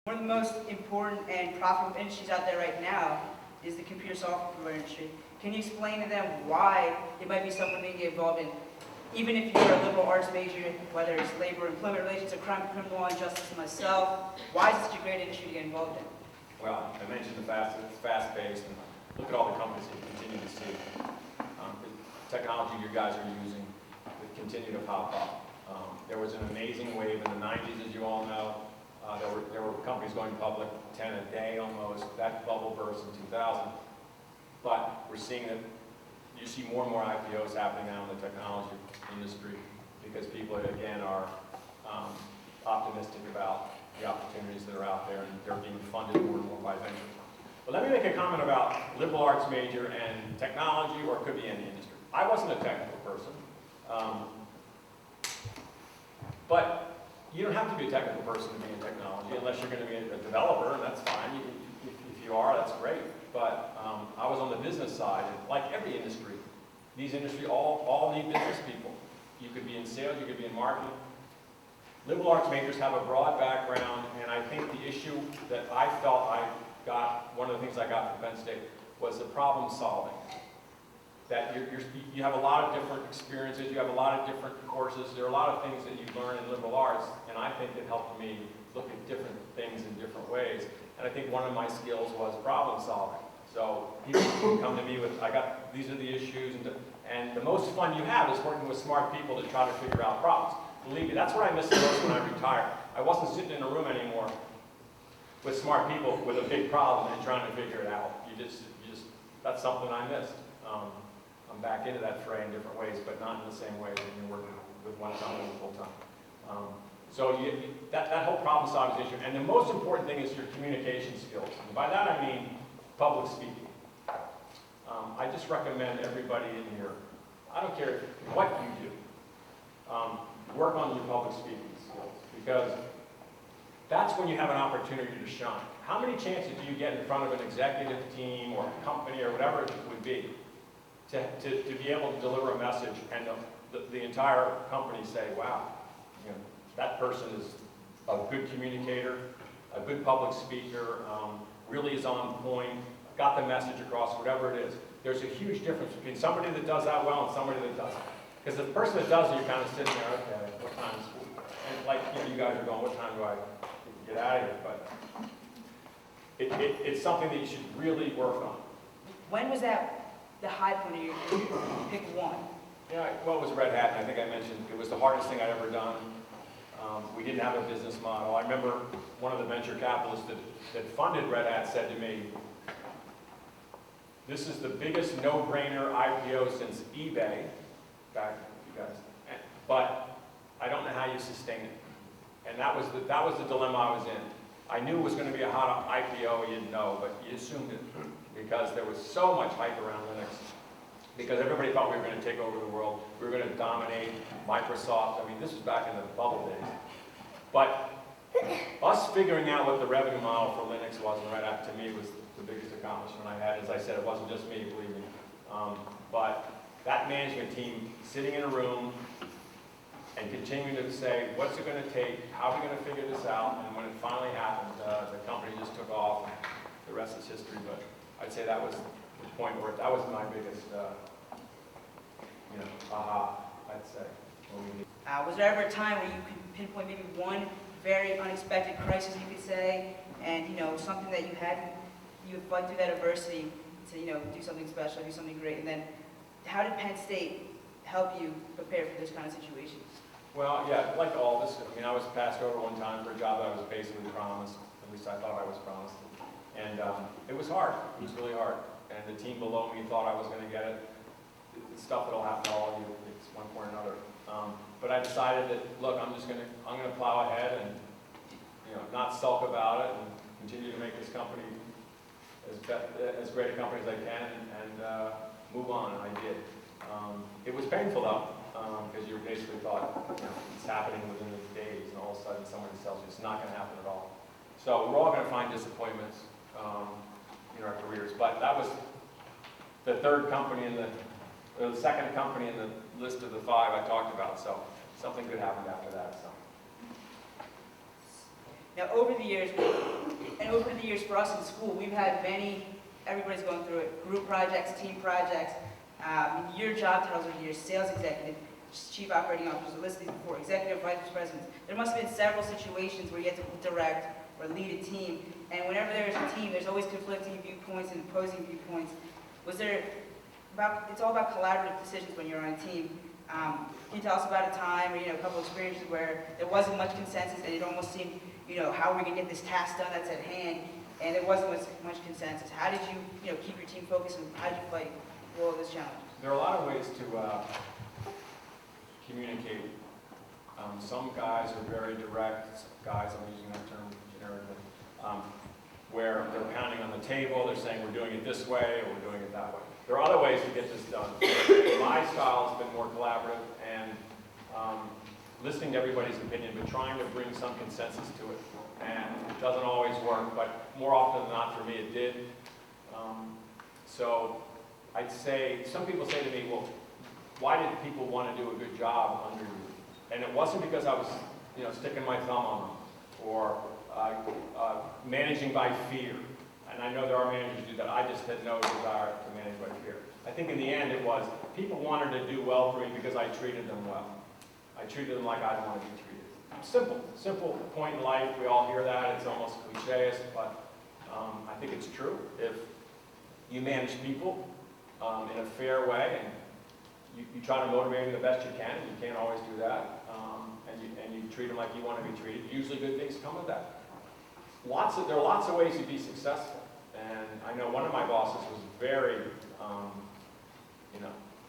One of the most important and profitable industries out there right now is the computer software industry. Can you explain to them why it might be something they get involved in? Even if you're a liberal arts major, whether it's labor, employment relations, or crime, criminal law, and justice myself, why is it such a great industry to get involved in? Well, I mentioned it's fast-paced, and look at all the companies you continue to see. The technology you guys are using would continue to pop up. There was an amazing wave in the 90s, as you all know. There were companies going public 10 a day almost. That bubble burst in 2000. But we're seeing that you see more and more IPOs happening now in the technology industry because people, again, are optimistic about the opportunities that are out there, and they're being funded more and more by venture. But let me make a comment about liberal arts major and technology, or it could be any industry. I wasn't a technical person, but you don't have to be a technical person to be in technology unless you're going to be a developer, and that's fine. If you are, that's great. But I was on the business side, and like every industry, these industries all need business people. You could be in sales, you could be in marketing. Liberal arts majors have a broad background, and I think the issue that I felt I got, one of the things I got from Penn State, was the problem solving. That you have a lot of different experiences, you have a lot of different courses, there are a lot of things that you learn in liberal arts, and I think it helped me look at different things in different ways. And I think one of my skills was problem solving. So people come to me with, these are the issues, and the most fun you have is working with smart people to try to figure out problems. Believe me, that's what I missed the most when I retired. I wasn't sitting in a room anymore with smart people with a big problem and trying to figure it out. That's something I missed. I'm back into that fray in different ways, but not in the same way when you're working with one company full time. So that whole problem solving issue, and the most important thing is your communication skills. And by that I mean public speaking. I just recommend everybody in here, I don't care what you do, work on your public speaking skills, because that's when you have an opportunity to shine. How many chances do you get in front of an executive team or a company or whatever it would be to be able to deliver a message and the entire company say, wow, you know, that person is a good communicator, a good public speaker, really is on point, got the message across, whatever it is. There's a huge difference between somebody that does that well and somebody that doesn't. Because the person that does it, you're kind of sitting there, okay, what time is school? And like you guys are going, what time do I get out of here? But it's something that you should really work on. When was that the high point of your career? Pick one. Yeah, well, it was Red Hat, and I think I mentioned it was the hardest thing I'd ever done. We didn't have a business model. I remember one of the venture capitalists that funded Red Hat said to me, this is the biggest no-brainer IPO since eBay, back you guys, but I don't know how you sustain it. And that was the dilemma I was in. I knew it was going to be a hot IPO, you didn't know, but you assumed it because there was so much hype around Linux. Because everybody thought we were going to take over the world. We were going to dominate Microsoft. I mean, this was back in the bubble days. But us figuring out what the revenue model for Linux was, and Red Hat, to me, was the biggest accomplishment I had. As I said, it wasn't just me, believe me. But that management team sitting in a room and continuing to say, what's it going to take? How are we going to figure this out? And when it finally happened, the company just took off. And the rest is history. But I'd say that was the point where that was my biggest, aha, I'd say. Was there ever a time where you could pinpoint maybe one very unexpected crisis, you could say, and something that you would fight through that adversity to do something special, do something great, and then how did Penn State help you prepare for this kind of situation? Well, yeah, like all this, I mean, I was passed over one time for a job that I was basically promised, at least I thought I was promised, and it was hard, it was really hard, and the team below me thought I was going to get it. It's stuff that'll happen to all of you at one point or another. But I decided that, look, I'm going to plow ahead and not sulk about it and continue to make this company as great a company as I can and move on, and I did. It was painful though, because you basically thought it's happening within the days, and all of a sudden somebody tells you it's not going to happen at all. So we're all going to find disappointments in our careers, but that was the third company the second company in the list of the 5 I talked about, so something good happened after that. So. Now, over the years for us in school, we've had everybody's going through it, group projects, team projects, your job titles over the years, sales executive, chief operating officer, listed before, executive vice presidents. There must have been several situations where you had to direct or lead a team, and whenever there's a team, there's always conflicting viewpoints and opposing viewpoints. It's all about collaborative decisions when you're on a team. Can you tell us about a time or, a couple experiences where there wasn't much consensus and it almost seemed, how are we going to get this task done that's at hand, and there wasn't much consensus? How did you, keep your team focused, and how did you fight all of this challenge? There are a lot of ways to communicate. Some guys are very direct, guys, I'm using that term generically, where they're pounding on the table, they're saying we're doing it this way or we're doing it that way. There are other ways to get this done. My style has been more collaborative and listening to everybody's opinion, but trying to bring some consensus to it. And it doesn't always work, but more often than not for me it did. So I'd say, some people say to me, well, why did people want to do a good job under you? And it wasn't because I was, sticking my thumb on them or managing by fear. And I know there are managers who do that. I just had no desire to manage by fear. I think in the end it was, people wanted to do well for me because I treated them well. I treated them like I'd want to be treated. Simple point in life. We all hear that. It's almost cliché, but I think it's true. If you manage people in a fair way and you try to motivate them the best you can, and you can't always do that, and you treat them like you want to be treated, usually good things come of that. There are lots of ways to be successful, and I know one of my bosses was very,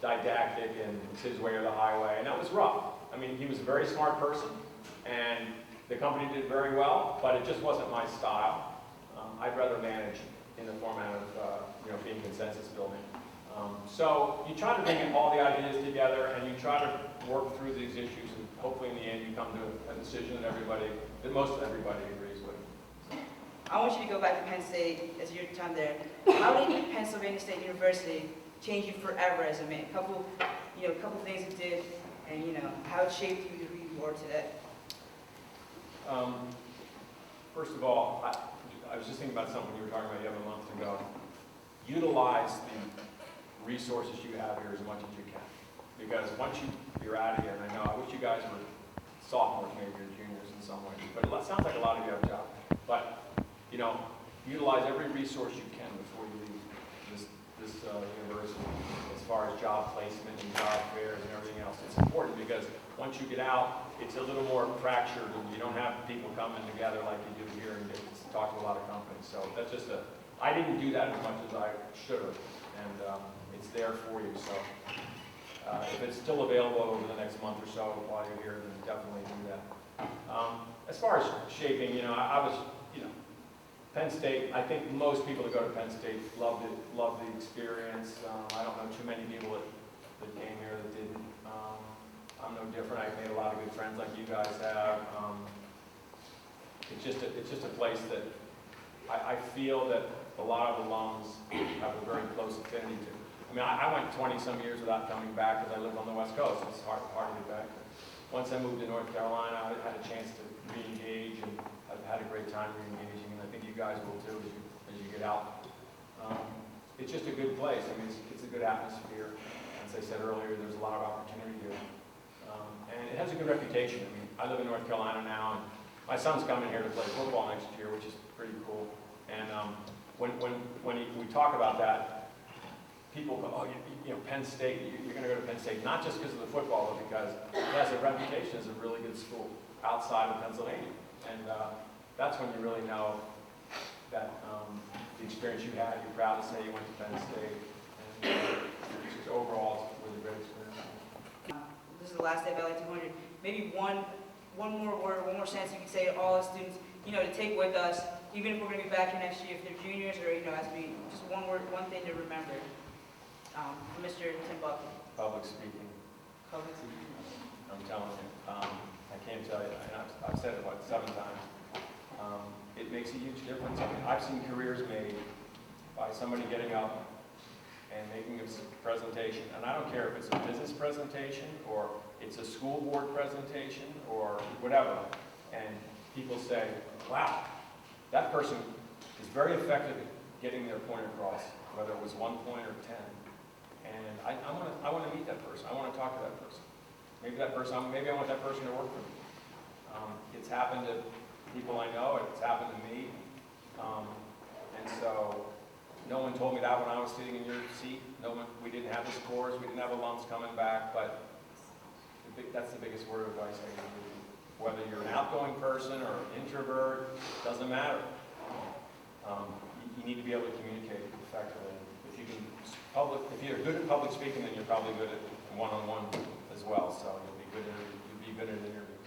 didactic, and it's his way or the highway, and that was rough. I mean, he was a very smart person, and the company did very well, but it just wasn't my style. I'd rather manage in the format of, being consensus building. So you try to bring all the ideas together, and you try to work through these issues, and hopefully in the end you come to a decision that most everybody agrees with. I want you to go back to Penn State as your time there. How did Pennsylvania State University change you forever as a man? A couple things it did, and how it shaped you to who you are today. First of all, I was just thinking about something you were talking about a month ago. Utilize the resources you have here as much as you can, because once you're out of here, and I wish you guys were sophomores, maybe or juniors in some ways, but it sounds like a lot of you have jobs. But utilize every resource you can before you leave this university, as far as job placement and job fairs and everything else. It's important because once you get out, it's a little more fractured, and you don't have people coming together like you do here and get to talk to a lot of companies. So that's just I didn't do that as much as I should have, and it's there for you. So if it's still available over the next month or so while you're here, then definitely do that. As far as shaping, I was, Penn State, I think most people that go to Penn State loved it, loved the experience. I don't know too many people that came here that didn't. I'm no different. I've made a lot of good friends like you guys have. It's just a place that I feel that a lot of alums have a very close affinity to. I mean, I went 20-some years without coming back because I lived on the West Coast. It's hard to get back. Once I moved to North Carolina, I had a chance to re-engage, and I've had a great time re-engaging, and I think you guys will too as you get out. It's just a good place. I mean, it's a good atmosphere. As I said earlier, there's a lot of opportunity here. And it has a good reputation. I mean, I live in North Carolina now, and my son's coming here to play football next year, which is pretty cool. And when we talk about that, people go, oh, Penn State, you're going to go to Penn State, not just because of the football, but because it has a reputation as a really good school outside of Pennsylvania. And that's when you really know that the experience you had, you're proud to say you went to Penn State. And just overall, it was a great experience. This is the last day of LA200. Maybe one more word, one more sentence you can say to all the students, to take with us, even if we're going to be back here next year, if they're juniors or, as we, just one word, one thing to remember. Mr. Tim Buckley. Public speaking. Public speaking. I'm telling you. I can't tell you, and I've said it, 7 times. It makes a huge difference. I mean, I've seen careers made by somebody getting up and making a presentation, and I don't care if it's a business presentation or it's a school board presentation or whatever, and people say, wow, that person is very effective at getting their point across, whether it was 1 point or 10. And I want to meet that person. I want to talk to that person. Maybe I want that person to work for me. It's happened to people I know, it's happened to me. And so no one told me that when I was sitting in your seat. We didn't have the scores, we didn't have alums coming back, but that's the biggest word of advice I can give you. Whether you're an outgoing person or an introvert, doesn't matter. You need to be able to communicate effectively. If you're good at public speaking, then you're probably good at one-on-one as well. So you'll be good at an interview.